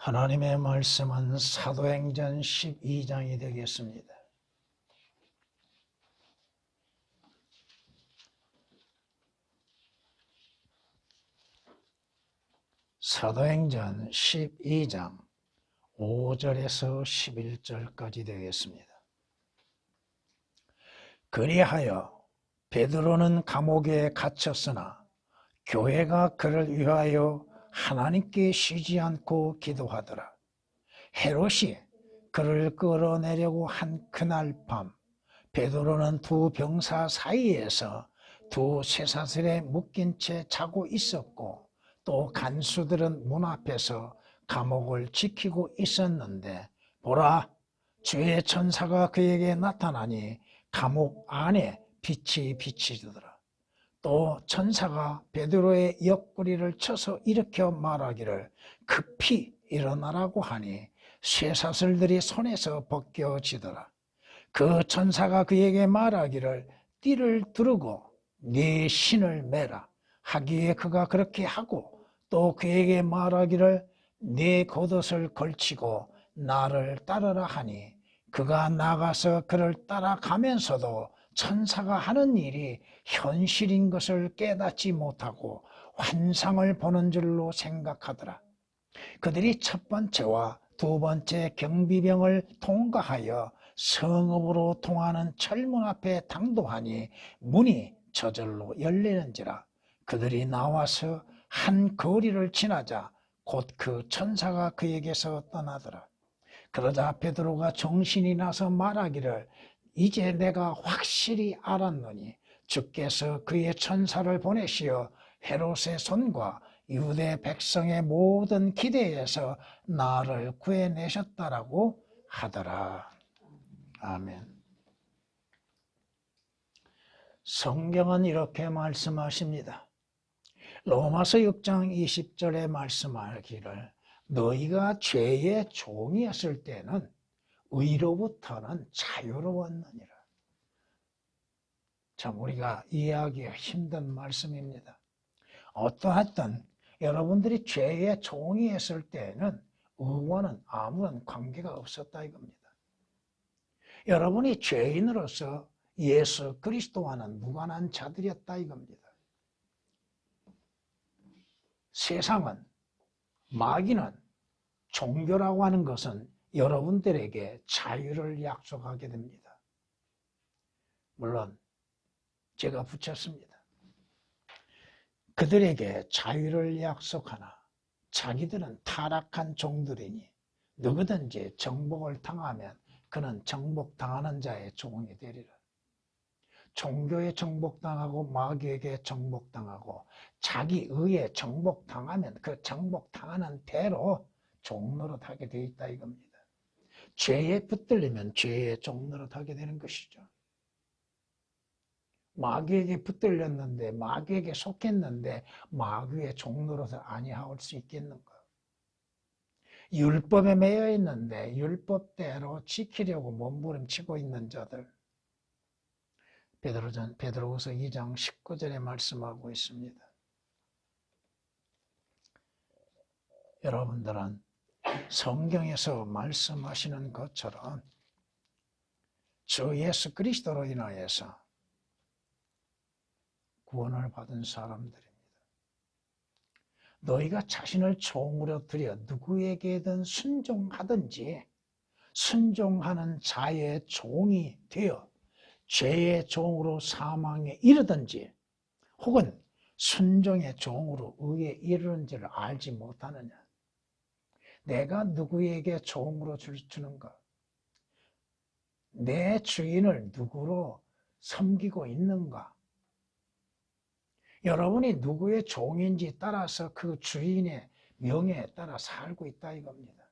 하나님의 말씀은 사도행전 12장이 되겠습니다. 사도행전 12장 5절에서 11절까지 되겠습니다. 그리하여 베드로는 감옥에 갇혔으나 교회가 그를 위하여 하나님께 쉬지 않고 기도하더라. 헤롯이 그를 끌어내려고 한 그날 밤 베드로는 두 병사 사이에서 두 쇠사슬에 묶인 채 자고 있었고 또 간수들은 문 앞에서 감옥을 지키고 있었는데 보라, 주의 천사가 그에게 나타나니 감옥 안에 빛이 비치더라. 또 천사가 베드로의 옆구리를 쳐서 일으켜 말하기를 급히 일어나라고 하니 쇠사슬들이 손에서 벗겨지더라. 그 천사가 그에게 말하기를 띠를 두르고 네 신을 매라 하기에 그가 그렇게 하고 또 그에게 말하기를 네 겉옷을 걸치고 나를 따르라 하니 그가 나가서 그를 따라가면서도 천사가 하는 일이 현실인 것을 깨닫지 못하고 환상을 보는 줄로 생각하더라. 그들이 첫 번째와 두 번째 경비병을 통과하여 성읍으로 통하는 철문 앞에 당도하니 문이 저절로 열리는지라. 그들이 나와서 한 거리를 지나자 곧 그 천사가 그에게서 떠나더라. 그러자 베드로가 정신이 나서 말하기를 이제 내가 확실히 알았노니 주께서 그의 천사를 보내시어 헤롯의 손과 유대 백성의 모든 기대에서 나를 구해내셨다라고 하더라. 아멘. 성경은 이렇게 말씀하십니다. 로마서 6장 20절에 말씀하기를 너희가 죄의 종이었을 때는 의로부터는 자유로웠느니라. 참 우리가 이해하기가 힘든 말씀입니다. 어떠하든 여러분들이 죄의 종이었을 때는 의와는 아무런 관계가 없었다 이겁니다. 여러분이 죄인으로서 예수 그리스도와는 무관한 자들이었다 이겁니다. 세상은, 마귀는, 종교라고 하는 것은 여러분들에게 자유를 약속하게 됩니다. 물론 제가 붙였습니다. 그들에게 자유를 약속하나 자기들은 타락한 종들이니 누구든지 정복을 당하면 그는 정복당하는 자의 종이 되리라. 종교에 정복당하고 마귀에게 정복당하고 자기 의에 정복당하면 그 정복당하는 대로 종노릇하게 되어 있다 이겁니다. 죄에 붙들리면 죄의 종노릇하게 되는 것이죠. 마귀에게 붙들렸는데 마귀에게 속했는데 마귀의 종노릇을 아니할 수 있겠는가? 율법에 매여 있는데 율법대로 지키려고 몸부림치고 있는 자들, 베드로후서 2장 19절에 말씀하고 있습니다. 여러분들은 성경에서 말씀하시는 것처럼 주 예수 그리스도로 인하여서 구원을 받은 사람들입니다. 너희가 자신을 종으로 들여 누구에게든 순종하든지 순종하는 자의 종이 되어 죄의 종으로 사망에 이르든지 혹은 순종의 종으로 의에 이르는지를 알지 못하느냐. 내가 누구에게 종으로 주는가? 내 주인을 누구로 섬기고 있는가? 여러분이 누구의 종인지 따라서 그 주인의 명예에 따라 살고 있다 이겁니다.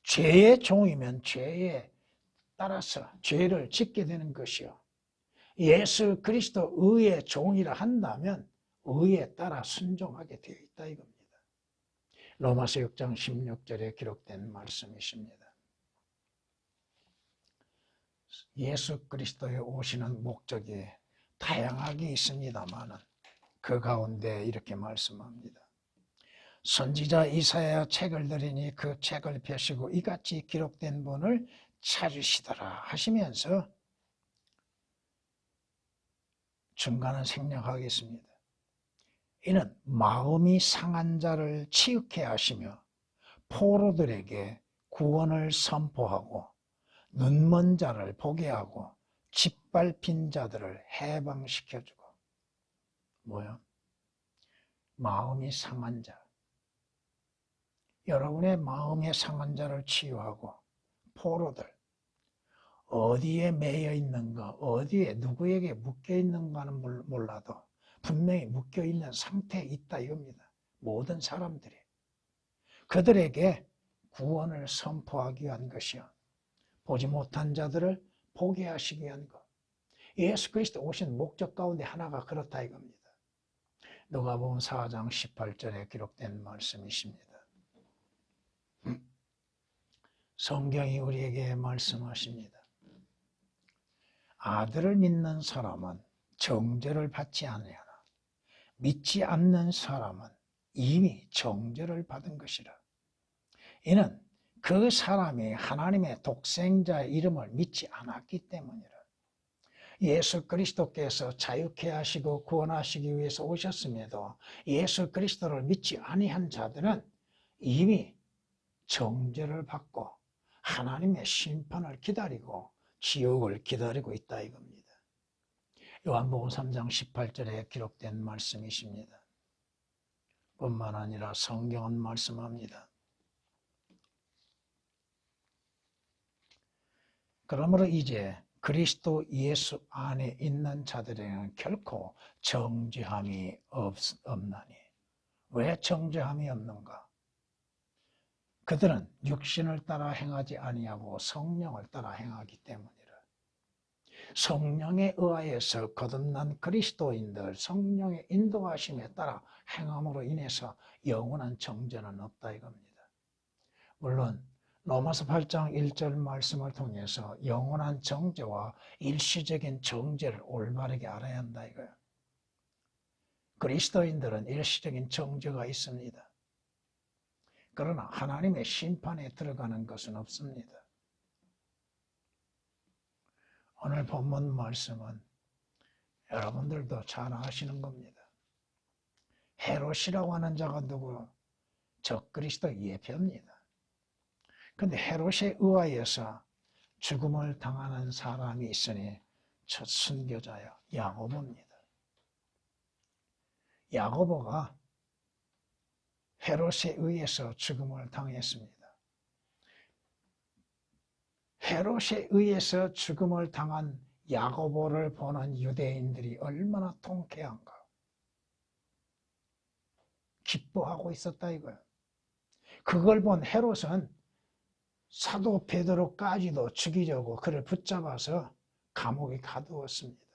죄의 종이면 죄에 따라서 죄를 짓게 되는 것이요. 예수 그리스도 의의 종이라 한다면 의에 따라 순종하게 되어 있다 이겁니다. 로마서 6장 16절에 기록된 말씀이십니다. 예수 그리스도에 오시는 목적이 다양하게 있습니다만 그 가운데 이렇게 말씀합니다. 선지자 이사야 책을 들으니 그 책을 펴시고 이같이 기록된 분을 찾으시더라 하시면서 중간은 생략하겠습니다. 이는 마음이 상한 자를 치유케 하시며 포로들에게 구원을 선포하고 눈먼 자를 보게 하고 짓밟힌 자들을 해방시켜주고. 뭐요? 마음이 상한 자. 여러분의 마음의 상한 자를 치유하고 포로들, 어디에 매여 있는가, 어디에 누구에게 묶여 있는가는 몰라도 분명히 묶여 있는 상태에 있다 이겁니다. 모든 사람들이. 그들에게 구원을 선포하기 위한 것이요. 보지 못한 자들을 보게 하시기 위한 것. 예수 그리스도 오신 목적 가운데 하나가 그렇다 이겁니다. 누가복음 4장 18절에 기록된 말씀이십니다. 성경이 우리에게 말씀하십니다. 아들을 믿는 사람은 정죄를 받지 아니하나 믿지 않는 사람은 이미 정죄를 받은 것이라. 이는 그 사람이 하나님의 독생자의 이름을 믿지 않았기 때문이라. 예수 그리스도께서 자유케 하시고 구원하시기 위해서 오셨음에도 예수 그리스도를 믿지 아니한 자들은 이미 정죄를 받고 하나님의 심판을 기다리고 지옥을 기다리고 있다 이겁니다. 요한복음 3장 18절에 기록된 말씀이십니다. 뿐만 아니라 성경은 말씀합니다. 그러므로 이제 그리스도 예수 안에 있는 자들에게는 결코 정죄함이 없나니. 왜 정죄함이 없는가? 그들은 육신을 따라 행하지 아니하고 성령을 따라 행하기 때문이라. 성령에 의하여서 거듭난 그리스도인들, 성령의 인도하심에 따라 행함으로 인해서 영원한 정죄는 없다 이겁니다. 물론 로마서 8장 1절 말씀을 통해서 영원한 정죄와 일시적인 정죄를 올바르게 알아야 한다 이거예요. 그리스도인들은 일시적인 정죄가 있습니다. 그러나 하나님의 심판에 들어가는 것은 없습니다. 오늘 본문 말씀은 여러분들도 잘 아시는 겁니다. 헤롯이라고 하는 자가 누구? 적그리스도 예표입니다. 그런데 헤롯에 의하여서 죽음을 당하는 사람이 있으니 첫 순교자요, 야고보입니다. 야고보가 헤롯에 의해서 죽음을 당했습니다. 헤롯에 의해서 죽음을 당한 야고보를 보는 유대인들이 얼마나 통쾌한가. 기뻐하고 있었다 이거예요. 그걸 본 헤롯은 사도 베드로까지도 죽이려고 그를 붙잡아서 감옥에 가두었습니다.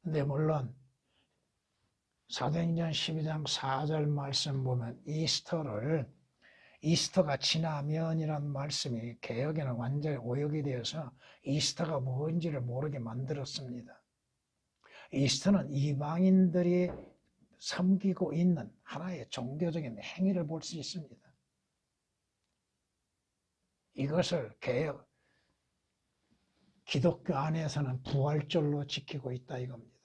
근데 물론 사도행전 12장 4절 말씀 보면 이스터가 지나면이라는 말씀이 개역에는 완전히 오역이 되어서 이스터가 뭔지를 모르게 만들었습니다. 이스터는 이방인들이 섬기고 있는 하나의 종교적인 행위를 볼 수 있습니다. 이것을 기독교 안에서는 부활절로 지키고 있다 이겁니다.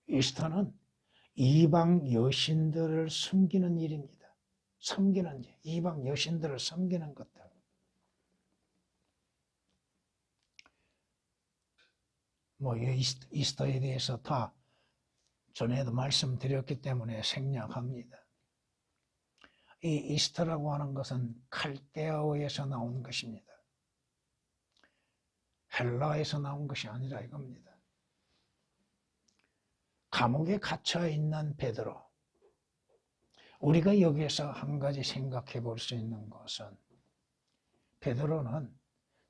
이스터는 이방 여신들을 섬기는 일입니다. 섬기는 일, 이방 여신들을 섬기는 것들. 이스터에 대해서 다 전에도 말씀드렸기 때문에 생략합니다. 이 이스터라고 하는 것은 칼데아어에서 나온 것입니다. 헬라에서 나온 것이 아니라 이겁니다. 감옥에 갇혀 있는 베드로. 우리가 여기에서 한 가지 생각해 볼 수 있는 것은 베드로는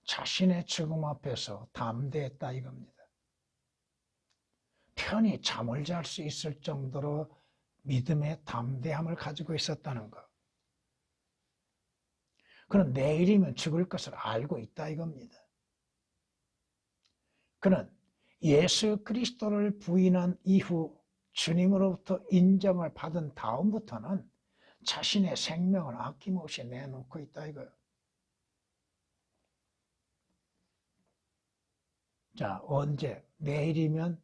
자신의 죽음 앞에서 담대했다 이겁니다. 편히 잠을 잘 수 있을 정도로 믿음의 담대함을 가지고 있었다는 것. 그는 내일이면 죽을 것을 알고 있다 이겁니다. 그는 예수 그리스도를 부인한 이후 주님으로부터 인정을 받은 다음부터는 자신의 생명을 아낌없이 내놓고 있다 이거예요. 자, 언제? 내일이면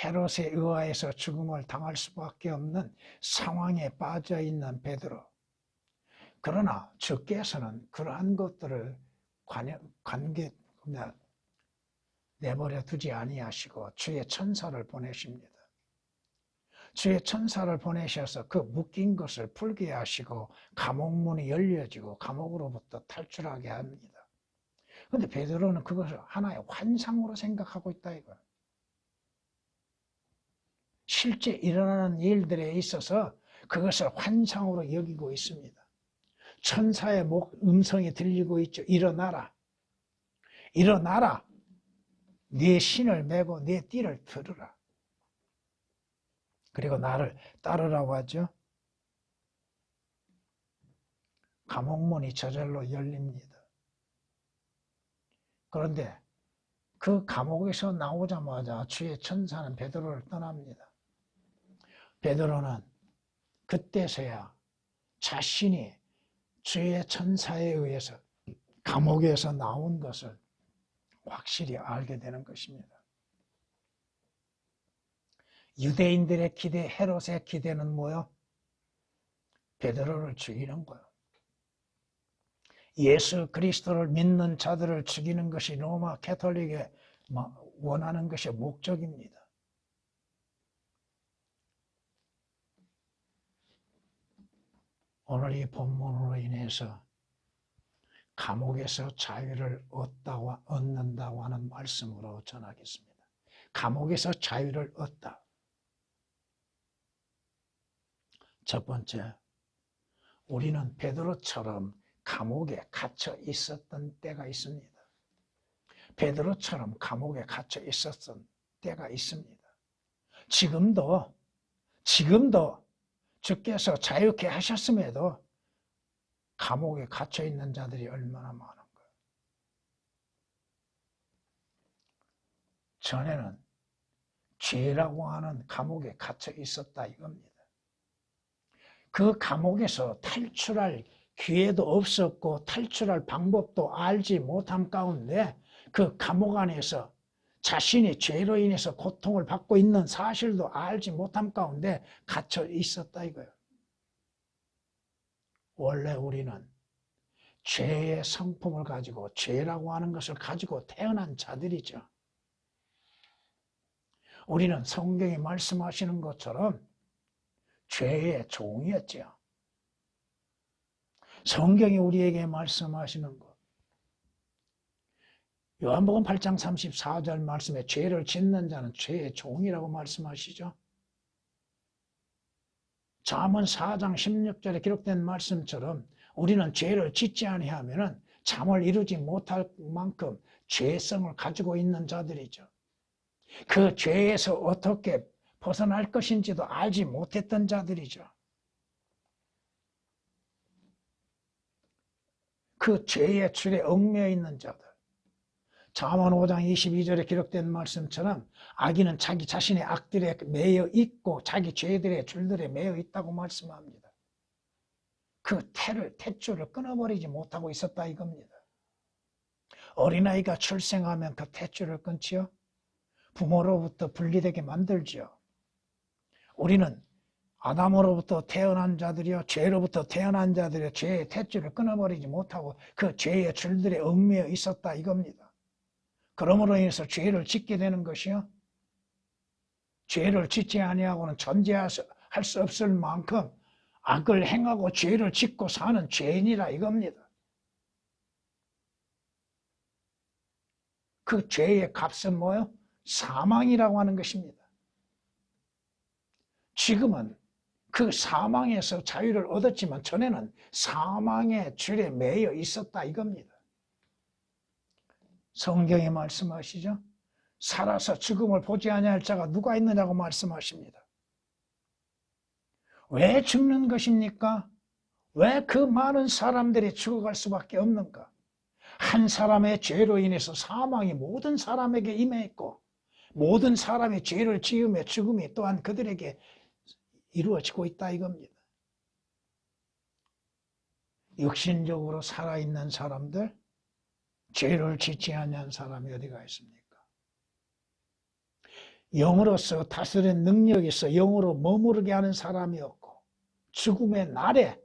헤롯에 의하여서 죽음을 당할 수밖에 없는 상황에 빠져 있는 베드로. 그러나 주께서는 그러한 것들을 내버려 두지 아니하시고 주의 천사를 보내십니다. 주의 천사를 보내셔서 그 묶인 것을 풀게 하시고 감옥문이 열려지고 감옥으로부터 탈출하게 합니다. 그런데 베드로는 그것을 하나의 환상으로 생각하고 있다 이거예요. 실제 일어나는 일들에 있어서 그것을 환상으로 여기고 있습니다. 천사의 음성이 들리고 있죠. 일어나라. 일어나라. 네 신을 메고 네 띠를 들으라. 그리고 나를 따르라고 하죠. 감옥문이 저절로 열립니다. 그런데 그 감옥에서 나오자마자 주의 천사는 베드로를 떠납니다. 베드로는 그때서야 자신이 주의 천사에 의해서 감옥에서 나온 것을 확실히 알게 되는 것입니다. 유대인들의 기대, 헤롯의 기대는 뭐요? 베드로를 죽이는 거예요. 예수 그리스도를 믿는 자들을 죽이는 것이 로마 캐톨릭의 원하는 것이 목적입니다. 오늘 이 본문으로 인해서 감옥에서 자유를 얻는다고 하는 말씀으로 전하겠습니다. 감옥에서 자유를 얻다. 첫 번째, 우리는 베드로처럼 감옥에 갇혀 있었던 때가 있습니다. 베드로처럼 감옥에 갇혀 있었던 때가 있습니다. 지금도 주께서 자유케 하셨음에도 감옥에 갇혀 있는 자들이 얼마나 많은가. 전에는 죄라고 하는 감옥에 갇혀 있었다 이겁니다. 그 감옥에서 탈출할 기회도 없었고 탈출할 방법도 알지 못함 가운데 그 감옥 안에서 자신이 죄로 인해서 고통을 받고 있는 사실도 알지 못함 가운데 갇혀 있었다 이거예요. 원래 우리는 죄의 성품을 가지고 죄라고 하는 것을 가지고 태어난 자들이죠. 우리는 성경이 말씀하시는 것처럼 죄의 종이었죠. 성경이 우리에게 말씀하시는 것. 요한복음 8장 34절 말씀에 죄를 짓는 자는 죄의 종이라고 말씀하시죠. 잠언 4장 16절에 기록된 말씀처럼 우리는 죄를 짓지 아니하면 잠을 이루지 못할 만큼 죄성을 가지고 있는 자들이죠. 그 죄에서 어떻게 벗어날 것인지도 알지 못했던 자들이죠. 그 죄의 줄에 얽매여 있는 자들. 잠언 5장 22절에 기록된 말씀처럼 악인은 자기 자신의 악들에 매여 있고 자기 죄들의 줄들에 매여 있다고 말씀합니다. 그 탯줄을 끊어버리지 못하고 있었다 이겁니다. 어린아이가 출생하면 그 탯줄을 끊지요. 부모로부터 분리되게 만들지요. 우리는 아담으로부터 태어난 자들이요, 죄로부터 태어난 자들이요, 죄의 탯줄을 끊어버리지 못하고 그 죄의 줄들에 얽매여 있었다 이겁니다. 그러므로 인해서 죄를 짓게 되는 것이요, 죄를 짓지 아니하고는 존재할 수 없을 만큼 악을 행하고 죄를 짓고 사는 죄인이라 이겁니다. 그 죄의 값은 뭐요? 사망이라고 하는 것입니다. 지금은 그 사망에서 자유를 얻었지만 전에는 사망의 줄에 매여 있었다 이겁니다. 성경이 말씀하시죠. 살아서 죽음을 보지 아니할 자가 누가 있느냐고 말씀하십니다. 왜 죽는 것입니까? 왜 그 많은 사람들이 죽어갈 수밖에 없는가? 한 사람의 죄로 인해서 사망이 모든 사람에게 임했고 모든 사람의 죄를 지음에 죽음이 또한 그들에게 이루어지고 있다 이겁니다. 육신적으로 살아있는 사람들, 죄를 짓지 않는 사람이 어디가 있습니까? 영으로서 다스리는 능력이 있어 영으로 머무르게 하는 사람이 없고 죽음의 날에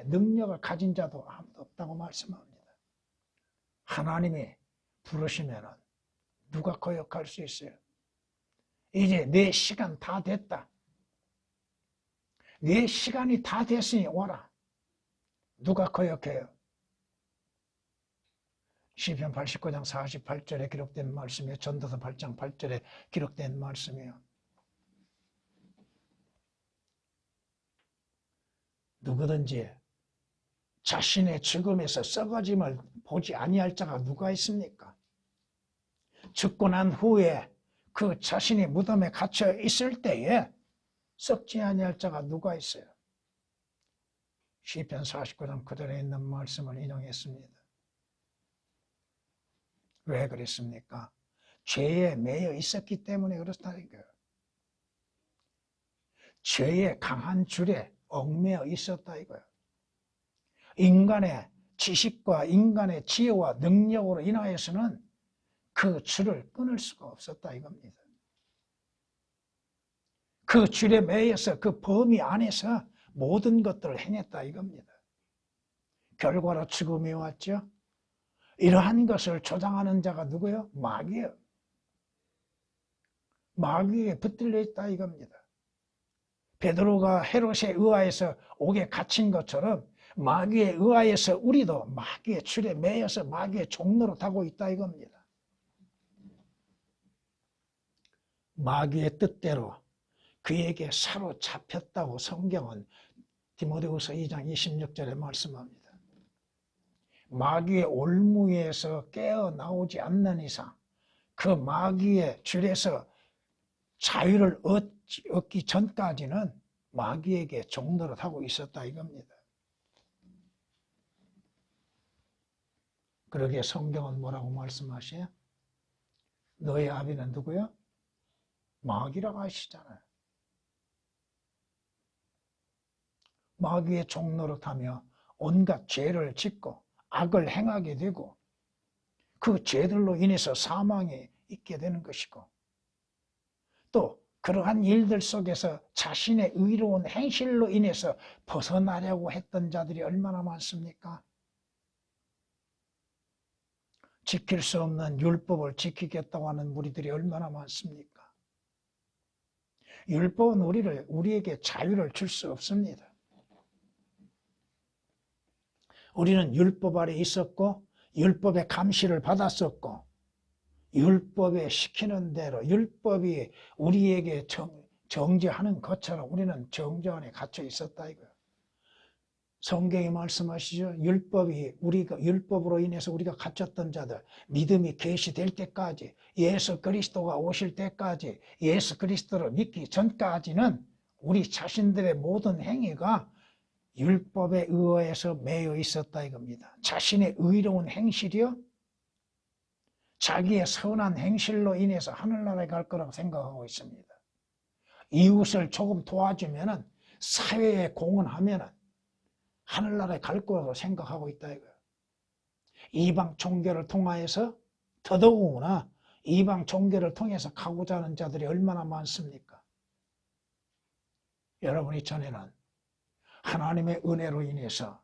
능력을 가진 자도 아무도 없다고 말씀합니다. 하나님이 부르시면 누가 거역할 수 있어요? 이제 내 시간 다 됐다. 내 시간이 다 됐으니 오라. 누가 거역해요? 시편 89장 48절에 기록된 말씀이에요. 전도서 8장 8절에 기록된 말씀이에요. 누구든지 자신의 죽음에서 썩어짐을 보지 아니할 자가 누가 있습니까? 죽고 난 후에 그 자신이 무덤에 갇혀 있을 때에 썩지 아니할 자가 누가 있어요? 시편 49장 그대로 있는 말씀을 인용했습니다. 왜 그랬습니까? 죄에 매여 있었기 때문에 그렇다는 거예요. 죄의 강한 줄에 얽매여 있었다 이거예요. 인간의 지식과 인간의 지혜와 능력으로 인하여서는 그 줄을 끊을 수가 없었다 이겁니다. 그 줄에 매여서 그 범위 안에서 모든 것들을 행했다 이겁니다. 결과로 죽음이 왔죠. 이러한 것을 조장하는 자가 누구예요? 마귀예요. 마귀에 붙들려 있다 이겁니다. 베드로가 헤롯에 의하여서 옥에 갇힌 것처럼 마귀에 의하여서 우리도 마귀의 줄에 매여서 마귀의 종로로 타고 있다 이겁니다. 마귀의 뜻대로 그에게 사로잡혔다고 성경은 디모데후서 2장 26절에 말씀합니다. 마귀의 올무에서 깨어나오지 않는 이상 그 마귀의 줄에서 자유를 얻기 전까지는 마귀에게 종노릇 하고 있었다 이겁니다. 그러기에 성경은 뭐라고 말씀하셔요? 너의 아비는 누구요? 마귀라고 하시잖아요. 마귀의 종노릇하며 온갖 죄를 짓고 악을 행하게 되고 그 죄들로 인해서 사망에 있게 되는 것이고 또 그러한 일들 속에서 자신의 의로운 행실로 인해서 벗어나려고 했던 자들이 얼마나 많습니까? 지킬 수 없는 율법을 지키겠다고 하는 무리들이 얼마나 많습니까? 율법은 우리에게 자유를 줄 수 없습니다. 우리는 율법 아래 있었고 율법의 감시를 받았었고 율법에 시키는 대로 율법이 우리에게 정죄하는 것처럼 우리는 정죄 안에 갇혀 있었다 이거예요. 성경이 말씀하시죠. 율법으로 인해서 우리가 갇혔던 자들, 믿음이 계시될 때까지, 예수 그리스도가 오실 때까지, 예수 그리스도를 믿기 전까지는 우리 자신들의 모든 행위가 율법에 의해서 매여 있었다 이겁니다. 자신의 의로운 행실이요, 자기의 선한 행실로 인해서 하늘나라에 갈 거라고 생각하고 있습니다. 이웃을 조금 도와주면은, 사회에 공헌하면은 하늘나라에 갈 거라고 생각하고 있다 이거예요. 이방 종교를 통하여서 더더구나 이방 종교를 통해서 가고자 하는 자들이 얼마나 많습니까? 여러분이 전에는 하나님의 은혜로 인해서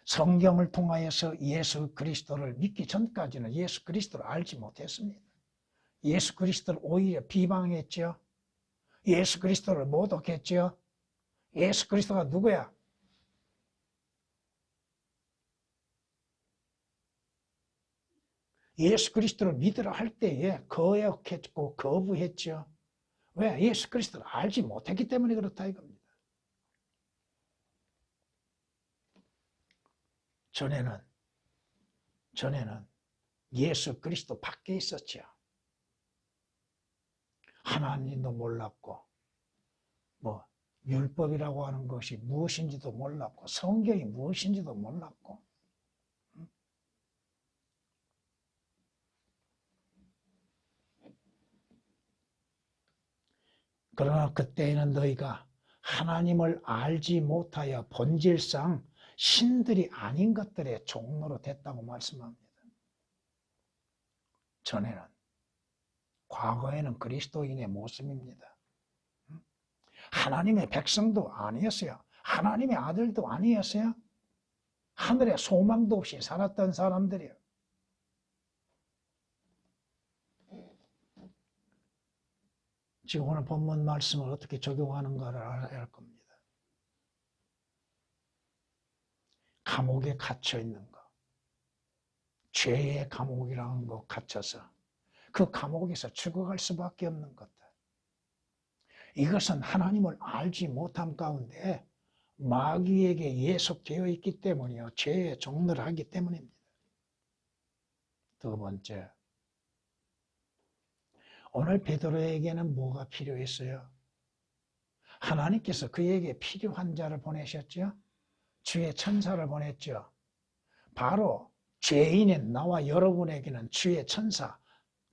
성경을 통하여서 예수 그리스도를 믿기 전까지는 예수 그리스도를 알지 못했습니다. 예수 그리스도를 오히려 비방했죠. 예수 그리스도를 모독했죠. 예수 그리스도가 누구야? 예수 그리스도를 믿으라 할 때에 거역했고 거부했죠. 왜? 예수 그리스도를 알지 못했기 때문에 그렇다 이겁니다. 전에는 예수 그리스도 밖에 있었죠. 하나님도 몰랐고 율법이라고 하는 것이 무엇인지도 몰랐고 성경이 무엇인지도 몰랐고 그러나 그때에는 너희가 하나님을 알지 못하여 본질상 신들이 아닌 것들의 종로로 됐다고 말씀합니다. 전에는, 과거에는 그리스도인의 모습입니다. 하나님의 백성도 아니었어요. 하나님의 아들도 아니었어요. 하늘에 소망도 없이 살았던 사람들이요. 지금 오늘 본문 말씀을 어떻게 적용하는가를 알아야 할 겁니다. 감옥에 갇혀 있는 것, 죄의 감옥이라는 거 갇혀서 그 감옥에서 죽어갈 수밖에 없는 것들, 이것은 하나님을 알지 못함 가운데 마귀에게 예속되어 있기 때문이요, 죄의 종로를 하기 때문입니다. 두 번째, 오늘 베드로에게는 뭐가 필요했어요? 하나님께서 그에게 필요한 자를 보내셨죠? 주의 천사를 보냈죠. 바로 죄인인 나와 여러분에게는 주의 천사,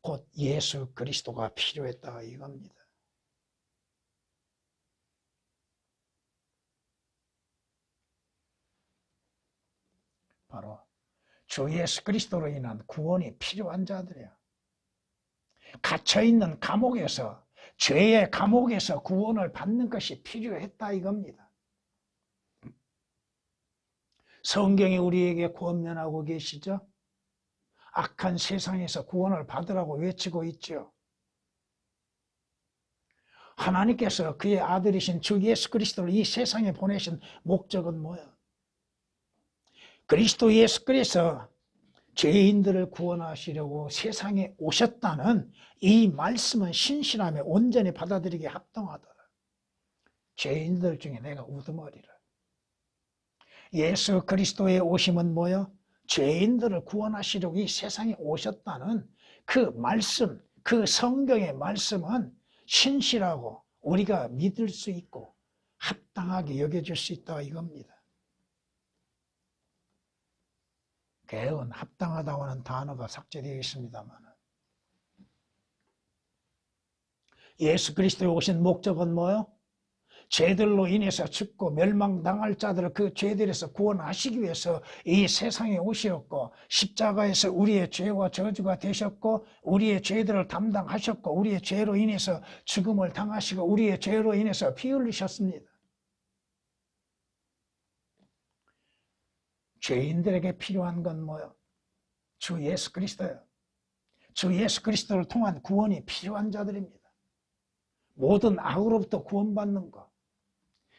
곧 예수 그리스도가 필요했다 이겁니다. 바로 주 예수 그리스도로 인한 구원이 필요한 자들이야. 갇혀있는 감옥에서, 죄의 감옥에서 구원을 받는 것이 필요했다 이겁니다. 성경이 우리에게 권면하고 계시죠? 악한 세상에서 구원을 받으라고 외치고 있죠. 하나님께서 그의 아들이신 주 예수 그리스도를 이 세상에 보내신 목적은 뭐야? 그리스도 예수께서 죄인들을 구원하시려고 세상에 오셨다는 이 말씀은 신실하며 온전히 받아들이기에 합당하더라. 죄인들 중에 내가 우두머리를. 예수 그리스도의 오심은 뭐요? 죄인들을 구원하시려고 이 세상에 오셨다는 그 말씀, 그 성경의 말씀은 신실하고 우리가 믿을 수 있고 합당하게 여겨질 수 있다 이겁니다. 개헌, 합당하다고 하는 단어가 삭제되어 있습니다만, 예수 그리스도에 오신 목적은 뭐요? 죄들로 인해서 죽고 멸망당할 자들을 그 죄들에서 구원하시기 위해서 이 세상에 오셨고, 십자가에서 우리의 죄와 저주가 되셨고, 우리의 죄들을 담당하셨고, 우리의 죄로 인해서 죽음을 당하시고, 우리의 죄로 인해서 피 흘리셨습니다. 죄인들에게 필요한 건 뭐예요? 주 예수 그리스도예요. 주 예수 그리스도를 통한 구원이 필요한 자들입니다. 모든 악으로부터 구원받는 것,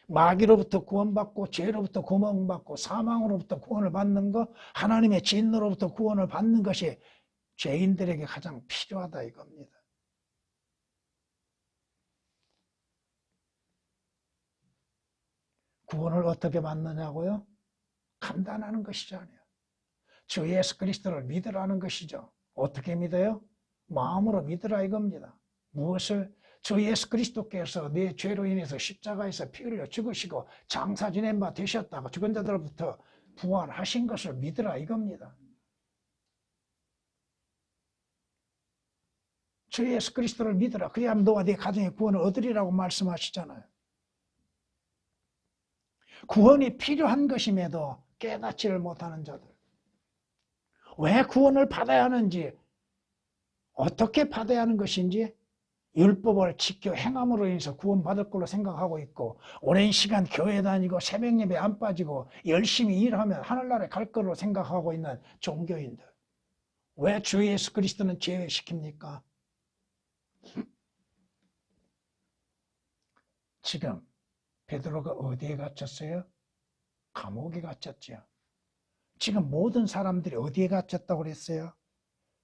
마귀로부터 구원받고 죄로부터 구원받고 사망으로부터 구원을 받는 것, 하나님의 진노로부터 구원을 받는 것이 죄인들에게 가장 필요하다 이겁니다. 구원을 어떻게 받느냐고요? 간단한 것이잖아요. 주 예수 그리스도를 믿으라는 것이죠. 어떻게 믿어요? 마음으로 믿으라 이겁니다. 무엇을? 주 예수 그리스도께서 내 죄로 인해서 십자가에서 피 흘려 죽으시고 장사 지낸 바 되셨다고 죽은 자들로부터 부활하신 것을 믿으라 이겁니다. 주 예수 그리스도를 믿으라. 그래야만 너와 네 가정의 구원을 얻으리라고 말씀하시잖아요. 구원이 필요한 것임에도 깨닫지를 못하는 자들, 왜 구원을 받아야 하는지, 어떻게 받아야 하는 것인지 율법을 지켜 행함으로 인해서 구원받을 걸로 생각하고 있고, 오랜 시간 교회 다니고 새벽 예배 안 빠지고 열심히 일하면 하늘나라에 갈 걸로 생각하고 있는 종교인들, 왜 주 예수 그리스도는 제외시킵니까? 지금 베드로가 어디에 갇혔어요? 감옥에 갇혔죠. 지금 모든 사람들이 어디에 갇혔다고 그랬어요?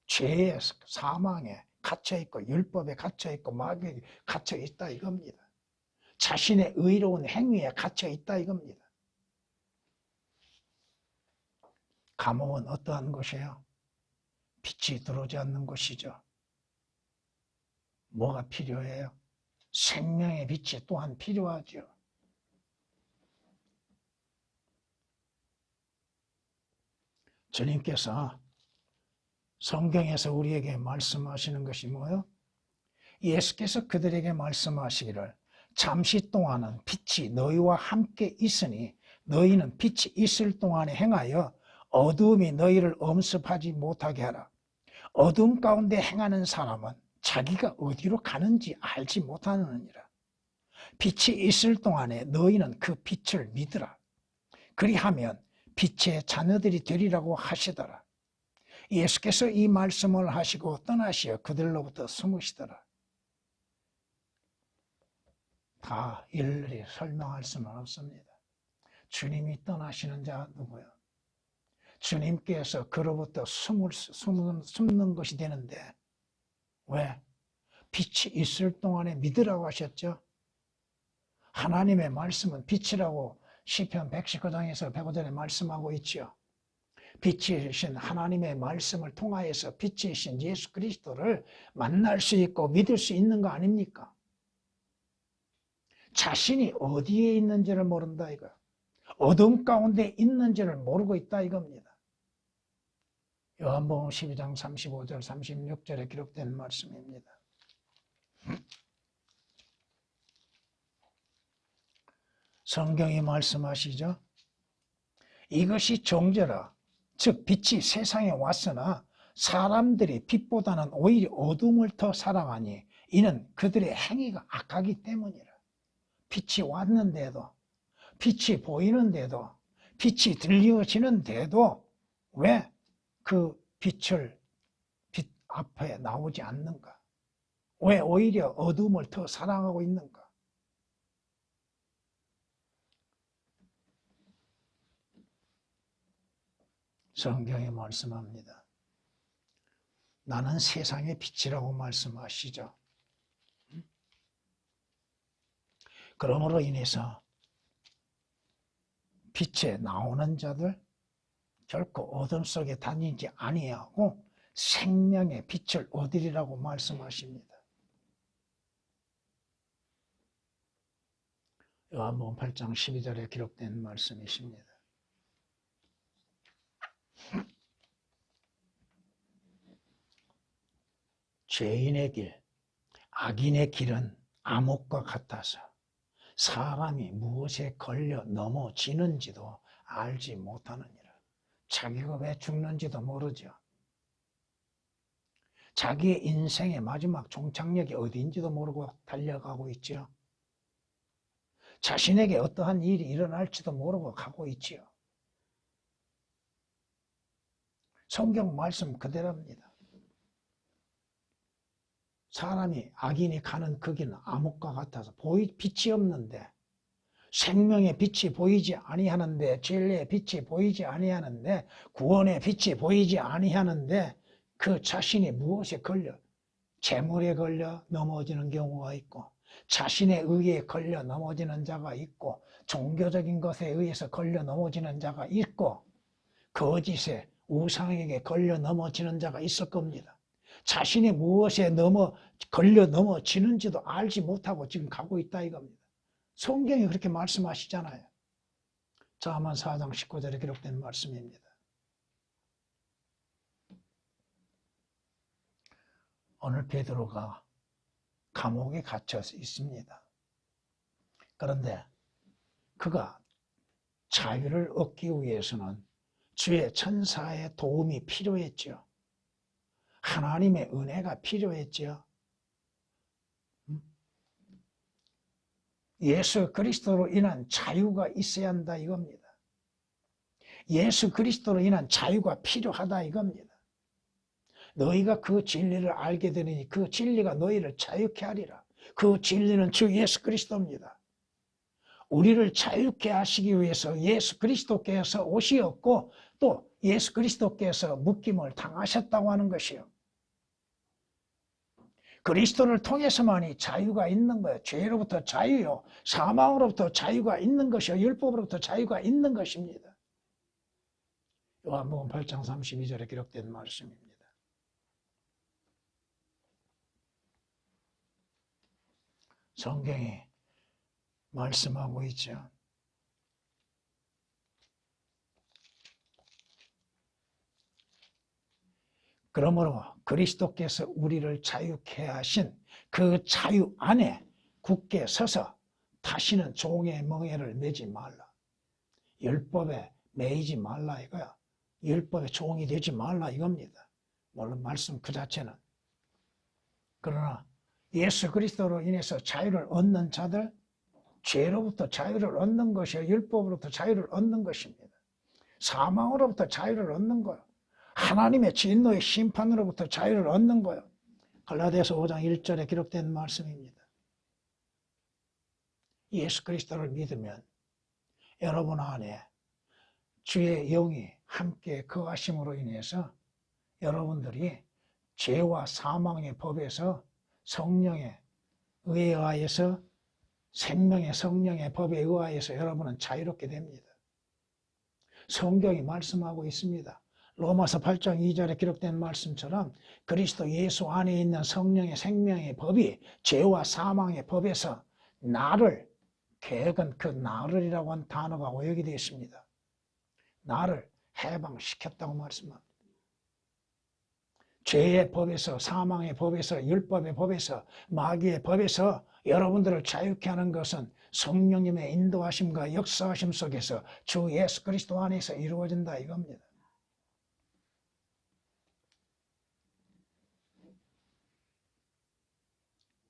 죄의 사망에 갇혀있고 율법에 갇혀있고 마귀에 갇혀있다 이겁니다. 자신의 의로운 행위에 갇혀있다 이겁니다. 감옥은 어떠한 곳이에요? 빛이 들어오지 않는 곳이죠. 뭐가 필요해요? 생명의 빛이 또한 필요하죠. 주님께서 성경에서 우리에게 말씀하시는 것이 뭐예요? 예수께서 그들에게 말씀하시기를 잠시 동안은 빛이 너희와 함께 있으니 너희는 빛이 있을 동안에 행하여 어두움이 너희를 엄습하지 못하게 하라. 어두움 가운데 행하는 사람은 자기가 어디로 가는지 알지 못하느니라. 빛이 있을 동안에 너희는 그 빛을 믿으라. 그리하면 빛의 자녀들이 되리라고 하시더라. 예수께서 이 말씀을 하시고 떠나시어 그들로부터 숨으시더라. 다 일일이 설명할 수는 없습니다. 주님이 떠나시는 자 누구요? 주님께서 그로부터 숨는 것이 되는데 왜? 빛이 있을 동안에 믿으라고 하셨죠? 하나님의 말씀은 빛이라고 시편 119장에서 105절에 말씀하고 있죠. 빛이신 하나님의 말씀을 통하여서 빛이신 예수 그리스도를 만날 수 있고 믿을 수 있는 거 아닙니까? 자신이 어디에 있는지를 모른다 이거. 어둠 가운데 있는지를 모르고 있다 이겁니다. 요한복음 12장 35절 36절에 기록된 말씀입니다. 성경이 말씀하시죠. 이것이 정죄라. 즉 빛이 세상에 왔으나 사람들이 빛보다는 오히려 어둠을 더 사랑하니 이는 그들의 행위가 악하기 때문이라. 빛이 왔는데도 빛이 보이는데도 빛이 들려지는데도 왜 그 빛 앞에 나오지 않는가? 왜 오히려 어둠을 더 사랑하고 있는가? 성경이 말씀합니다. 나는 세상의 빛이라고 말씀하시죠. 그러므로 인해서 빛에 나오는 자들 결코 어둠 속에 다니지 아니하고 생명의 빛을 얻으리라고 말씀하십니다. 요한복음 8장 12절에 기록된 말씀이십니다. 죄인의 길, 악인의 길은 암흑과 같아서 사람이 무엇에 걸려 넘어지는지도 알지 못하느니라. 자기가 왜 죽는지도 모르죠. 자기의 인생의 마지막 종착역이 어디인지도 모르고 달려가고 있죠. 자신에게 어떠한 일이 일어날지도 모르고 가고 있지요. 성경 말씀 그대로입니다. 사람이 악인이 가는 그 길은 암흑과 같아서 빛이 없는데 생명의 빛이 보이지 아니하는데 진리의 빛이 보이지 아니하는데 구원의 빛이 보이지 아니하는데 그 자신이 무엇에 걸려 재물에 걸려 넘어지는 경우가 있고 자신의 의에 걸려 넘어지는 자가 있고 종교적인 것에 의해서 걸려 넘어지는 자가 있고 거짓에 우상에게 걸려 넘어지는 자가 있을 겁니다. 자신이 무엇에 걸려 넘어지는지도 알지 못하고 지금 가고 있다 이겁니다. 성경이 그렇게 말씀하시잖아요. 잠언 4장 19절에 기록된 말씀입니다. 오늘 베드로가 감옥에 갇혀 있습니다. 그런데 그가 자유를 얻기 위해서는 주의 천사의 도움이 필요했죠. 하나님의 은혜가 필요했죠. 예수 그리스도로 인한 자유가 있어야 한다 이겁니다. 예수 그리스도로 인한 자유가 필요하다 이겁니다. 너희가 그 진리를 알게 되니 그 진리가 너희를 자유케 하리라. 그 진리는 주 예수 그리스도입니다. 우리를 자유케 하시기 위해서 예수 그리스도께서 오시었고 또 예수 그리스도께서 묶임을 당하셨다고 하는 것이요. 그리스도를 통해서만이 자유가 있는 거예요. 죄로부터 자유요. 사망으로부터 자유가 있는 것이요. 율법으로부터 자유가 있는 것입니다. 요한복음 8장 32절에 기록된 말씀입니다. 성경이 말씀하고 있죠. 그러므로 그리스도께서 우리를 자유케 하신 그 자유 안에 굳게 서서 다시는 종의 멍에를 매지 말라. 율법에 매이지 말라 이거야. 율법의 종이 되지 말라 이겁니다. 물론 말씀 그 자체는. 그러나 예수 그리스도로 인해서 자유를 얻는 자들, 죄로부터 자유를 얻는 것이요 율법으로부터 자유를 얻는 것입니다. 사망으로부터 자유를 얻는 거예요. 하나님의 진노의 심판으로부터 자유를 얻는 거예요. 갈라디아서 5장 1절에 기록된 말씀입니다. 예수 그리스도를 믿으면 여러분 안에 주의 영이 함께 거하심으로 인해서 여러분들이 죄와 사망의 법에서 성령에 의하여서 생명의 성령의 법에 의하여서 여러분은 자유롭게 됩니다. 성경이 말씀하고 있습니다. 로마서 8장 2절에 기록된 말씀처럼 그리스도 예수 안에 있는 성령의 생명의 법이 죄와 사망의 법에서 나를, 개혁은 그 나를이라고 한 단어가 오역이 되어 있습니다. 나를 해방시켰다고 말씀합니다. 죄의 법에서, 사망의 법에서, 율법의 법에서, 마귀의 법에서 여러분들을 자유케 하는 것은 성령님의 인도하심과 역사하심 속에서 주 예수 그리스도 안에서 이루어진다 이겁니다.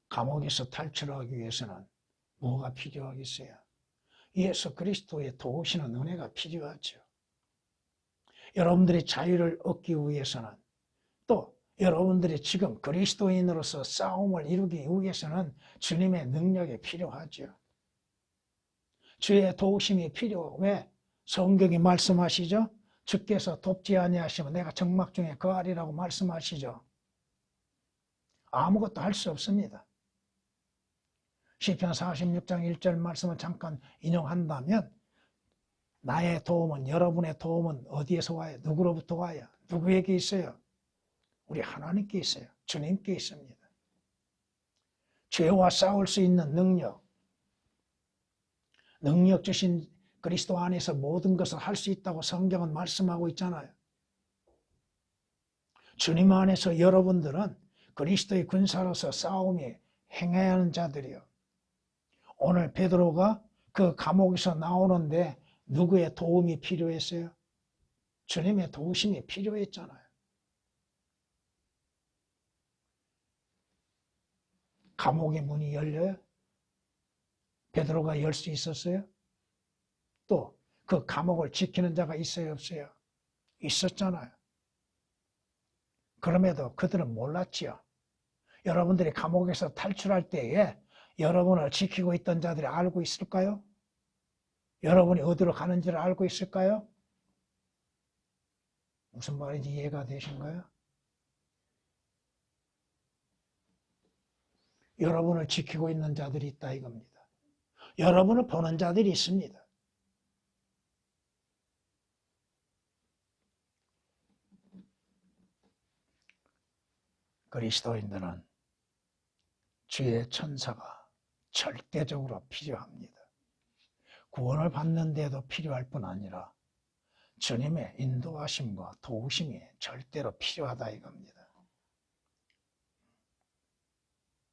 감옥에서 탈출하기 위해서는 뭐가 필요하겠어요? 예수 그리스도의 도우시는 은혜가 필요하죠. 여러분들이 자유를 얻기 위해서는 또 여러분들이 지금 그리스도인으로서 싸움을 이루기 위해서는 주님의 능력이 필요하죠. 주의 도우심이 필요. 왜? 성경이 말씀하시죠. 주께서 돕지 아니하시면 내가 정막 중에 거하리라고 말씀하시죠. 아무것도 할 수 없습니다. 시편 46장 1절 말씀을 잠깐 인용한다면 나의 도움은, 여러분의 도움은 어디에서 와요? 누구로부터 와요? 누구에게 있어요? 우리 하나님께 있어요. 주님께 있습니다. 죄와 싸울 수 있는 능력 주신 그리스도 안에서 모든 것을 할 수 있다고 성경은 말씀하고 있잖아요. 주님 안에서 여러분들은 그리스도의 군사로서 싸움이 행해야 하는 자들이요. 오늘 베드로가 그 감옥에서 나오는데 누구의 도움이 필요했어요? 주님의 도우심이 필요했잖아요. 감옥의 문이 열려요? 베드로가 열 수 있었어요? 또 그 감옥을 지키는 자가 있어요, 없어요? 있었잖아요. 그럼에도 그들은 몰랐지요. 여러분들이 감옥에서 탈출할 때에 여러분을 지키고 있던 자들이 알고 있을까요? 여러분이 어디로 가는지를 알고 있을까요? 무슨 말인지 이해가 되신가요? 여러분을 지키고 있는 자들이 있다 이겁니다. 여러분을 보는 자들이 있습니다. 그리스도인들은 주의 천사가 절대적으로 필요합니다. 구원을 받는 데도 필요할 뿐 아니라 주님의 인도하심과 도우심이 절대로 필요하다 이겁니다.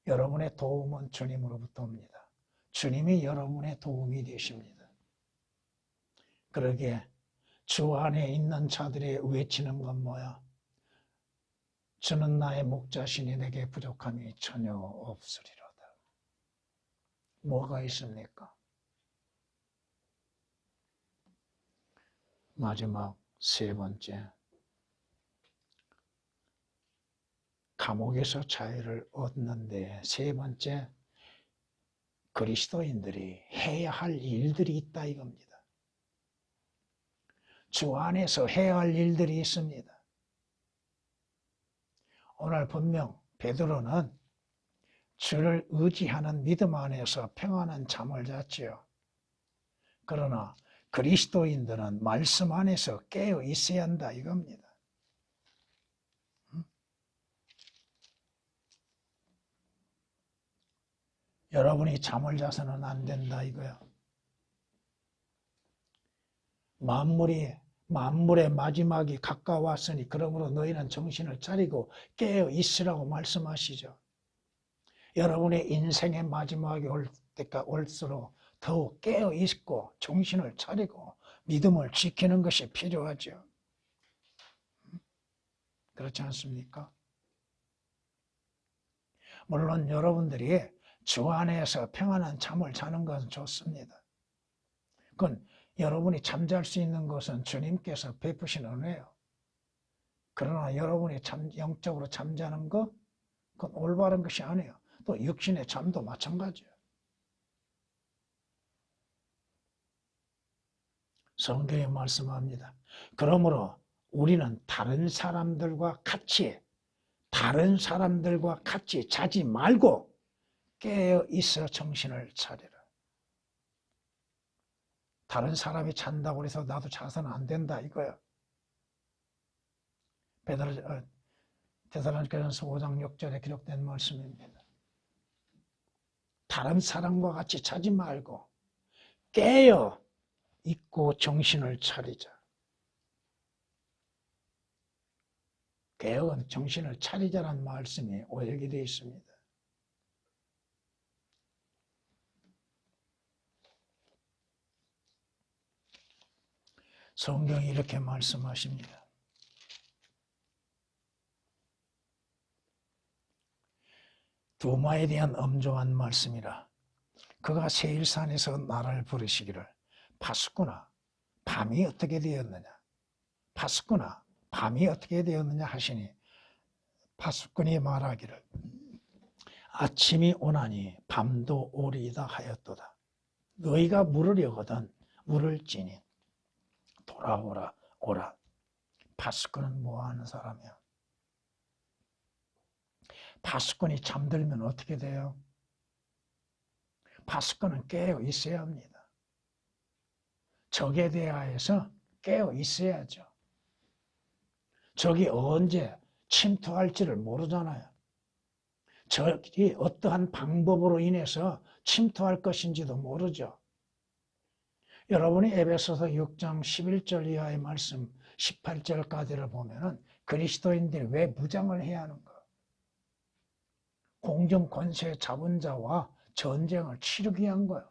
여러분의 도움은 주님으로부터 옵니다. 주님이 여러분의 도움이 되십니다. 그러기에 주 안에 있는 자들이 외치는 건 뭐야? 주는 나의 목자시니 내게 부족함이 전혀 없으리로다. 뭐가 있습니까? 마지막 세 번째, 감옥에서 자유를 얻는데 세 번째, 그리스도인들이 해야 할 일들이 있다 이겁니다. 주 안에서 해야 할 일들이 있습니다. 오늘 분명 베드로는 주를 의지하는 믿음 안에서 평안한 잠을 잤지요. 그러나 그리스도인들은 말씀 안에서 깨어 있어야 한다 이겁니다. 여러분이 잠을 자서는 안 된다 이거야. 만물이 만물의 마지막이 가까웠으니 그러므로 너희는 정신을 차리고 깨어 있으라고 말씀하시죠. 여러분의 인생의 마지막이 올 때가 올수록 더욱 깨어 있고 정신을 차리고 믿음을 지키는 것이 필요하죠. 그렇지 않습니까? 물론 여러분들이 주 안에서 평안한 잠을 자는 것은 좋습니다. 그건 여러분이 잠잘 수 있는 것은 주님께서 베푸신 은혜예요. 그러나 여러분이 영적으로 잠자는 것, 그건 올바른 것이 아니에요. 또 육신의 잠도 마찬가지예요. 성경에 말씀합니다. 그러므로 우리는 다른 사람들과 같이 자지 말고 깨어 있어 정신을 차리라. 다른 사람이 잔다고 해서 나도 자서는 안 된다 이거야. 데살로니가전서 5장 6절에 기록된 말씀입니다. 다른 사람과 같이 자지 말고 깨어 있고 정신을 차리자. 깨어 정신을 차리자라는 말씀이 오역이 되어 있습니다. 성경이 이렇게 말씀하십니다. 두마에 대한 엄정한 말씀이라. 그가 세일산에서 나를 부르시기를 파수꾼아 밤이 어떻게 되었느냐. 파수꾼아 밤이 어떻게 되었느냐 하시니 파수꾼이 말하기를 아침이 오나니 밤도 오리이다 하였도다. 너희가 물으려거든 물을 지니 돌아오라 오라. 파수꾼은 뭐하는 사람이야? 파수꾼이 잠들면 어떻게 돼요? 파수꾼은 깨어 있어야 합니다. 적에 대하여서 깨어 있어야죠. 적이 언제 침투할지를 모르잖아요. 적이 어떠한 방법으로 인해서 침투할 것인지도 모르죠. 여러분이 에베소서 6장 11절 이하의 말씀 18절까지를 보면은 그리스도인들이 왜 무장을 해야 하는가? 공정 권세 잡은 자와 전쟁을 치르기 위한 거예요.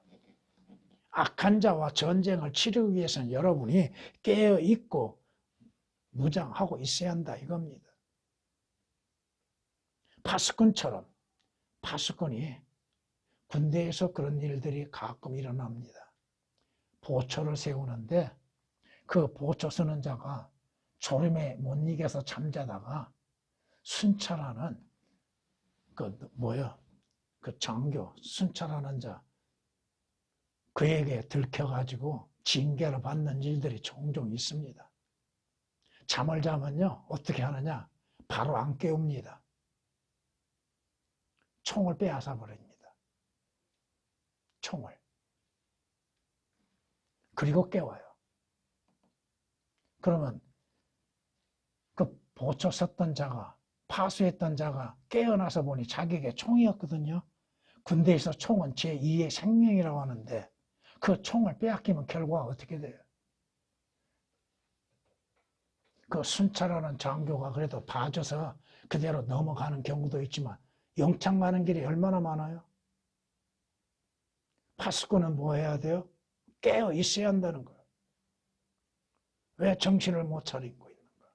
악한 자와 전쟁을 치르기 위해서는 여러분이 깨어 있고 무장하고 있어야 한다 이겁니다. 파수꾼처럼 파수꾼이 군대에서 그런 일들이 가끔 일어납니다. 보초를 세우는데 그 보초 서는 자가 졸음에 못 이겨서 잠자다가 순찰하는 그 장교 순찰하는 자 그에게 들켜가지고 징계를 받는 일들이 종종 있습니다. 잠을 자면요 어떻게 하느냐 바로 안 깨웁니다. 총을 빼앗아 버립니다. 총을. 그리고 깨워요. 그러면 그 보초 섰던 자가 파수했던 자가 깨어나서 보니 자기에게 총이었거든요. 군대에서 총은 제2의 생명이라고 하는데 그 총을 빼앗기면 결과가 어떻게 돼요? 그 순찰하는 장교가 그래도 봐줘서 그대로 넘어가는 경우도 있지만 영창 가는 길이 얼마나 많아요? 파수꾼은 뭐 해야 돼요? 깨어 있어야 한다는 거예요. 왜 정신을 못 차리고 있는가?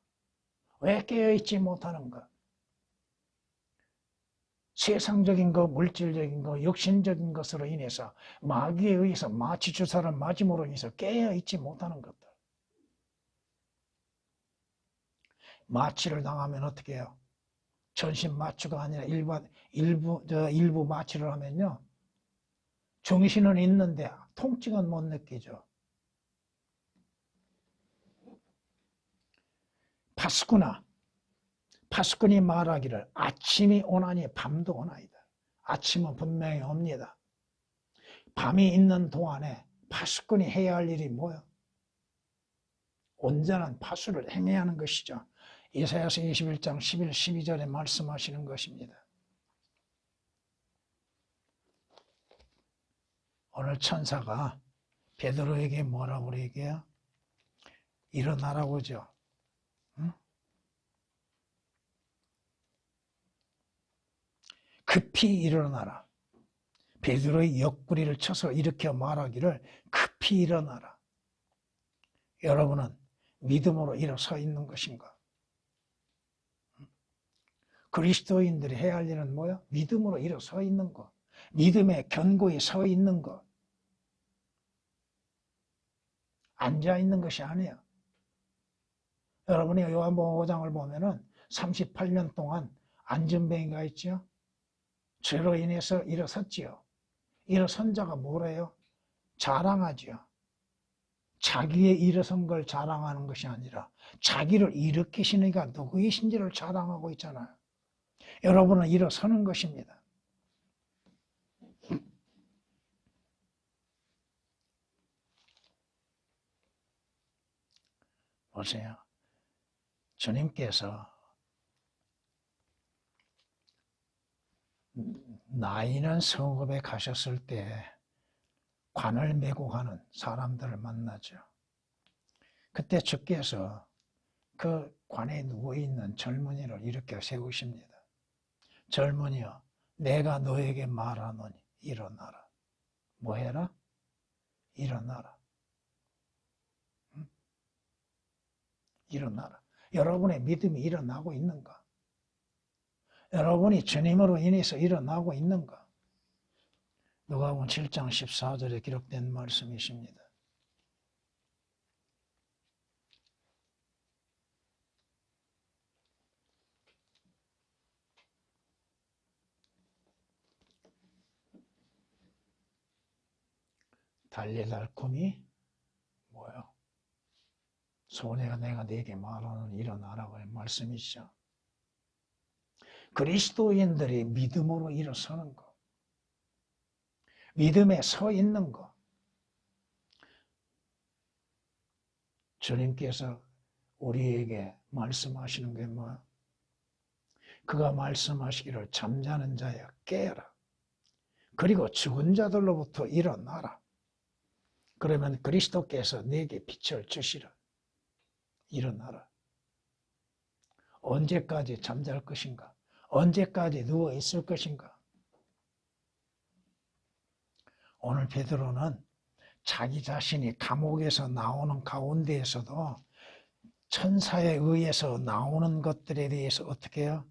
왜 깨어 있지 못하는가? 세상적인 것, 물질적인 것, 육신적인 것으로 인해서 마귀에 의해서 마취 주사를 맞음으로 인해서 깨어 있지 못하는 것들. 마취를 당하면 어떻게 해요? 전신 마취가 아니라 일부 마취를 하면요. 정신은 있는데 통증은 못 느끼죠. 파수꾼이 말하기를 아침이 오나니 밤도 오나이다. 아침은 분명히 옵니다. 밤이 있는 동안에 파수꾼이 해야 할 일이 뭐예요? 온전한 파수를 행해야 하는 것이죠. 이사야서 21장 11, 12절에 말씀하시는 것입니다. 오늘 천사가 베드로에게 뭐라고 그러게요? 일어나라고죠. 응? 급히 일어나라. 베드로의 옆구리를 쳐서 일으켜 말하기를 급히 일어나라. 여러분은 믿음으로 일어서 있는 것인가? 그리스도인들이 해야 할 일은 뭐야? 믿음으로 일어서 있는 것. 믿음의 견고히 서 있는 것. 앉아 있는 것이 아니야. 여러분이 요한복음 5장을 보면은 38년 동안 안전뱅이가 있죠. 죄로 인해서 일어섰지요. 일어선 자가 뭐래요? 자랑하지요. 자기의 일어선 걸 자랑하는 것이 아니라 자기를 일으키시는 이가 누구이신지를 자랑하고 있잖아요. 여러분은 일어서는 것입니다. 보세요. 주님께서 나이는 성읍에 가셨을 때 관을 메고 가는 사람들을 만나죠. 그때 주께서 그 관에 누워있는 젊은이를 일으켜 세우십니다. 젊은이여, 내가 너에게 말하노니 일어나라. 뭐 해라? 일어나라. 응? 일어나라. 여러분의 믿음이 일어나고 있는가? 여러분이 주님으로 인해서 일어나고 있는가? 누가복음 7장 14절에 기록된 말씀이십니다. 달릴날 꿈이 뭐예요? 소녀가 내가 네게 말하는 일어나라고 의 말씀이시죠. 그리스도인들이 믿음으로 일어서는 것, 믿음에 서 있는 것, 주님께서 우리에게 말씀하시는 게 뭐야? 그가 말씀하시기를 잠자는 자야 깨어라. 그리고 죽은 자들로부터 일어나라. 그러면 그리스도께서 네게 빛을 주시라. 일어나라. 언제까지 잠잘 것인가? 언제까지 누워 있을 것인가? 오늘 베드로는 자기 자신이 감옥에서 나오는 가운데에서도 천사에 의해서 나오는 것들에 대해서 어떻게 해요?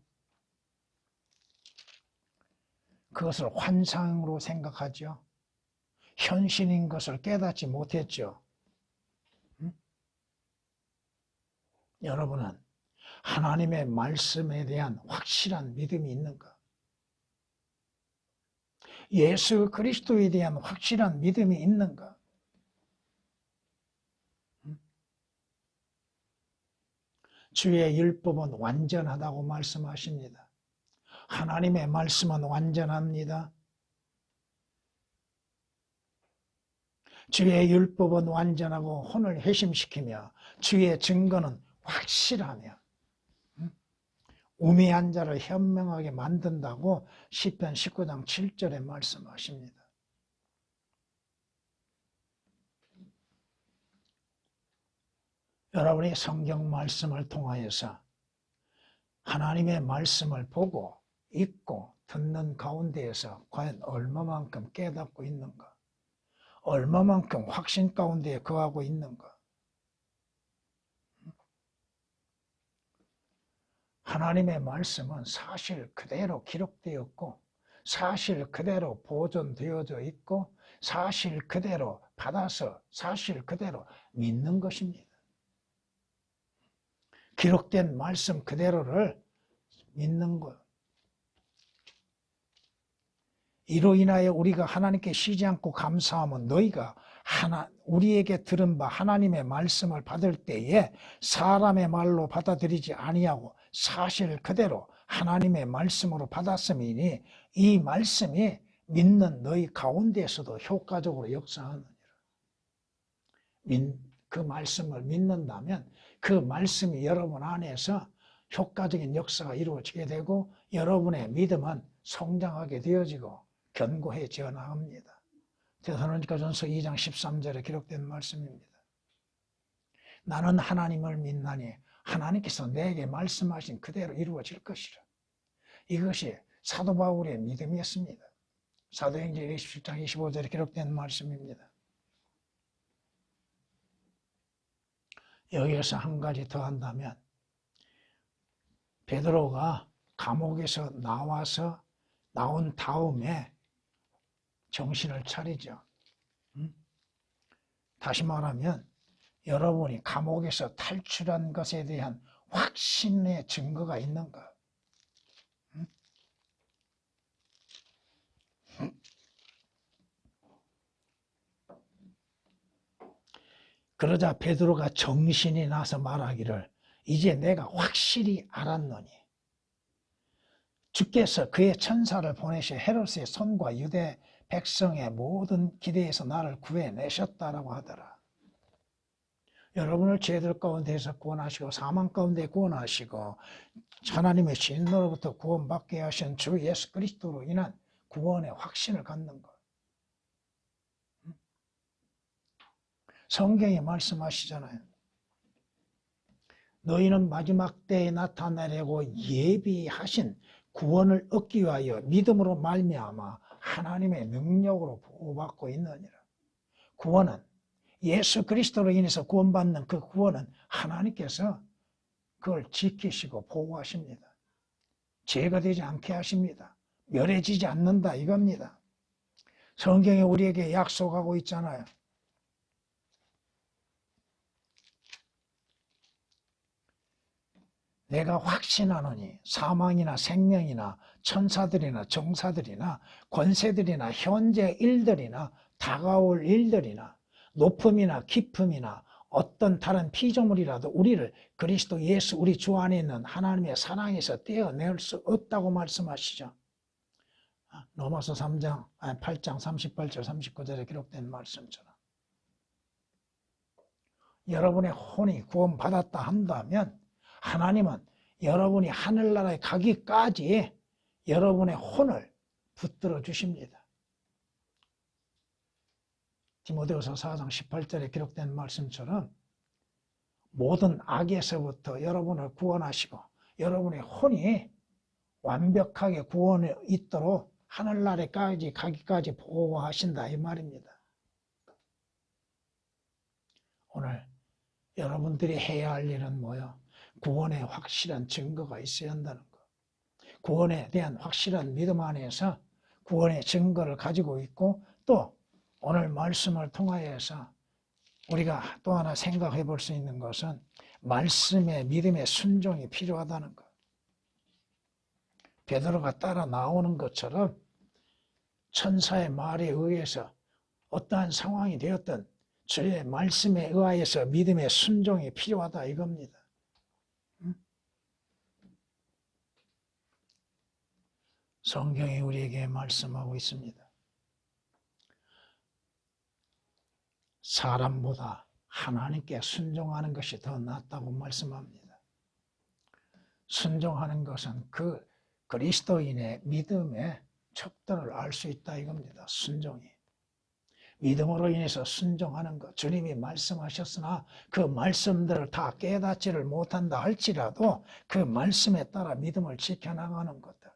그것을 환상으로 생각하죠. 현실인 것을 깨닫지 못했죠. 응? 여러분은 하나님의 말씀에 대한 확실한 믿음이 있는가? 예수 그리스도에 대한 확실한 믿음이 있는가? 주의 율법은 완전하다고 말씀하십니다. 하나님의 말씀은 완전합니다. 주의 율법은 완전하고 혼을 회심시키며 주의 증거는 확실하며 우매한 자를 현명하게 만든다고 시편 19장 7절에 말씀하십니다. 여러분이 성경 말씀을 통하여서 하나님의 말씀을 보고 읽고 듣는 가운데에서 과연 얼마만큼 깨닫고 있는가? 얼마만큼 확신 가운데 거하고 있는가? 하나님의 말씀은 사실 그대로 기록되었고 사실 그대로 보존되어져 있고 사실 그대로 받아서 사실 그대로 믿는 것입니다. 기록된 말씀 그대로를 믿는 것. 이로 인하여 우리가 하나님께 쉬지 않고 감사하면 너희가 우리에게 들은 바 하나님의 말씀을 받을 때에 사람의 말로 받아들이지 아니하고 사실 그대로 하나님의 말씀으로 받았음이니 이 말씀이 믿는 너희 가운데에서도 효과적으로 역사하느니라. 그 말씀을 믿는다면 그 말씀이 여러분 안에서 효과적인 역사가 이루어지게 되고 여러분의 믿음은 성장하게 되어지고 견고해져 나갑니다. 데살로니가전서 2장 13절에 기록된 말씀입니다. 나는 하나님을 믿나니 하나님께서 내게 말씀하신 그대로 이루어질 것이라. 이것이 사도 바울의 믿음이었습니다. 사도행전 27장 25절에 기록된 말씀입니다. 여기에서 한 가지 더 한다면 베드로가 감옥에서 나온 다음에 정신을 차리죠. 다시 말하면 여러분이 감옥에서 탈출한 것에 대한 확신의 증거가 있는가? 그러자 베드로가 정신이 나서 말하기를 이제 내가 확실히 알았노니 주께서 그의 천사를 보내셔 헤롯의 손과 유대 백성의 모든 기대에서 나를 구해내셨다라고 하더라. 여러분을 죄들 가운데서 구원하시고 사망 가운데 구원하시고 하나님의 진노로부터 구원받게 하신 주 예수 그리스도로 인한 구원의 확신을 갖는 것. 성경이 말씀하시잖아요. 너희는 마지막 때에 나타나려고 예비하신 구원을 얻기 위하여 믿음으로 말미암아 하나님의 능력으로 보호받고 있느니라. 구원은 예수 그리스도로 인해서 구원받는 그 구원은 하나님께서 그걸 지키시고 보호하십니다. 죄가 되지 않게 하십니다. 멸해지지 않는다 이겁니다. 성경이 우리에게 약속하고 있잖아요. 내가 확신하노니 사망이나 생명이나 천사들이나 정사들이나 권세들이나 현재 일들이나 다가올 일들이나 높음이나 깊음이나 어떤 다른 피조물이라도 우리를 그리스도 예수 우리 주 안에 있는 하나님의 사랑에서 떼어낼 수 없다고 말씀하시죠. 로마서 8장 38절 39절에 기록된 말씀처럼 여러분의 혼이 구원받았다 한다면 하나님은 여러분이 하늘나라에 가기까지 여러분의 혼을 붙들어 주십니다. 디모데후서 4장 18절에 기록된 말씀처럼 모든 악에서부터 여러분을 구원하시고 여러분의 혼이 완벽하게 구원에 있도록 하늘나라에까지 가기까지 보호하신다 이 말입니다. 오늘 여러분들이 해야 할 일은 뭐요? 구원의 확실한 증거가 있어야 한다는 것. 구원에 대한 확실한 믿음 안에서 구원의 증거를 가지고 있고 또 오늘 말씀을 통하여서 우리가 또 하나 생각해 볼 수 있는 것은 말씀의 믿음의 순종이 필요하다는 것. 베드로가 따라 나오는 것처럼 천사의 말에 의해서 어떠한 상황이 되었든 주의 말씀에 의하여서 믿음의 순종이 필요하다 이겁니다. 성경이 우리에게 말씀하고 있습니다. 사람보다 하나님께 순종하는 것이 더 낫다고 말씀합니다. 순종하는 것은 그 그리스도인의 믿음의 척도를 알 수 있다 이겁니다. 순종이. 믿음으로 인해서 순종하는 것. 주님이 말씀하셨으나 그 말씀들을 다 깨닫지를 못한다 할지라도 그 말씀에 따라 믿음을 지켜나가는 것들.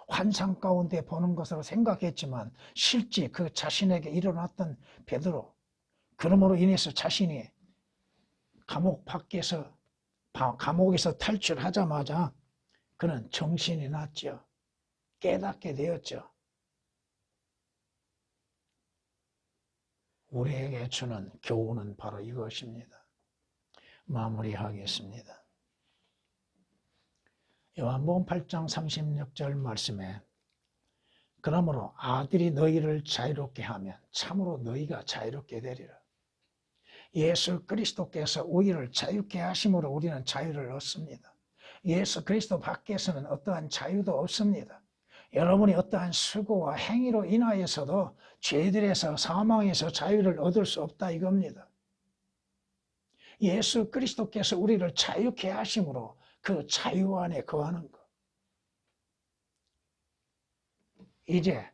환상 가운데 보는 것으로 생각했지만 실제 그 자신에게 일어났던 베드로 그러므로 인해서 자신이 감옥에서 탈출하자마자 그는 정신이 났죠. 깨닫게 되었죠. 우리에게 주는 교훈은 바로 이것입니다. 마무리하겠습니다. 요한복음 8장 36절 말씀에 그러므로 아들이 너희를 자유롭게 하면 참으로 너희가 자유롭게 되리라. 예수 그리스도께서 우리를 자유케 하심으로 우리는 자유를 얻습니다. 예수 그리스도 밖에서는 어떠한 자유도 없습니다. 여러분이 어떠한 수고와 행위로 인하여서도 죄들에서 사망에서 자유를 얻을 수 없다 이겁니다. 예수 그리스도께서 우리를 자유케 하심으로 그 자유 안에 거하는 것. 이제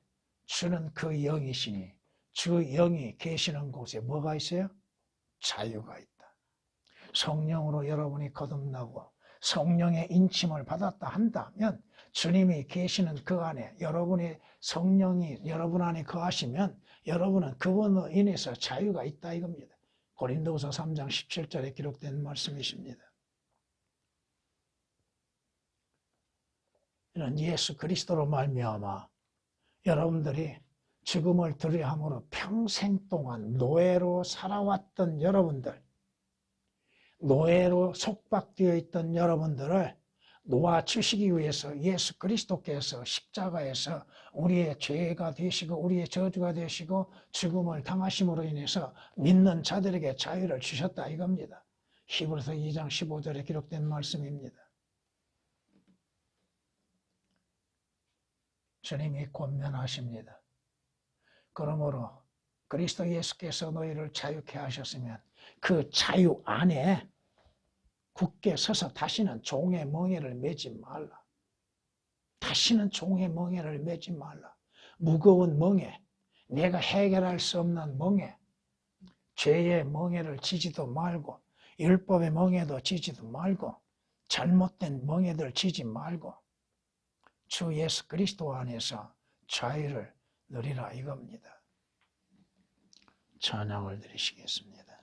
주는 그 영이시니 주 영이 계시는 곳에 뭐가 있어요? 자유가 있다. 성령으로 여러분이 거듭나고 성령의 인침을 받았다 한다면, 주님이 계시는 그 안에 여러분의 성령이 여러분 안에 거하시면 여러분은 그분으로 인해서 자유가 있다 이겁니다. 고린도후서 3장 17절에 기록된 말씀이십니다. 이는 예수 그리스도로 말미암아 여러분들이 죽음을 들여함으로 평생 동안 노예로 살아왔던 여러분들, 노예로 속박되어 있던 여러분들을 놓아주시기 위해서 예수 그리스도께서 십자가에서 우리의 죄가 되시고 우리의 저주가 되시고 죽음을 당하심으로 인해서 믿는 자들에게 자유를 주셨다 이겁니다. 히브리서 2장 15절에 기록된 말씀입니다. 주님이 권면하십니다. 그러므로 그리스도 예수께서 너희를 자유케 하셨으면 그 자유 안에 굳게 서서 다시는 종의 멍에를 매지 말라. 다시는 종의 멍에를 매지 말라. 무거운 멍에, 내가 해결할 수 없는 멍에, 죄의 멍에를 지지도 말고 율법의 멍에도 지지도 말고 잘못된 멍에들 지지 말고 주 예수 그리스도 안에서 자유를 누리라 이겁니다. 찬양을 드리시겠습니다.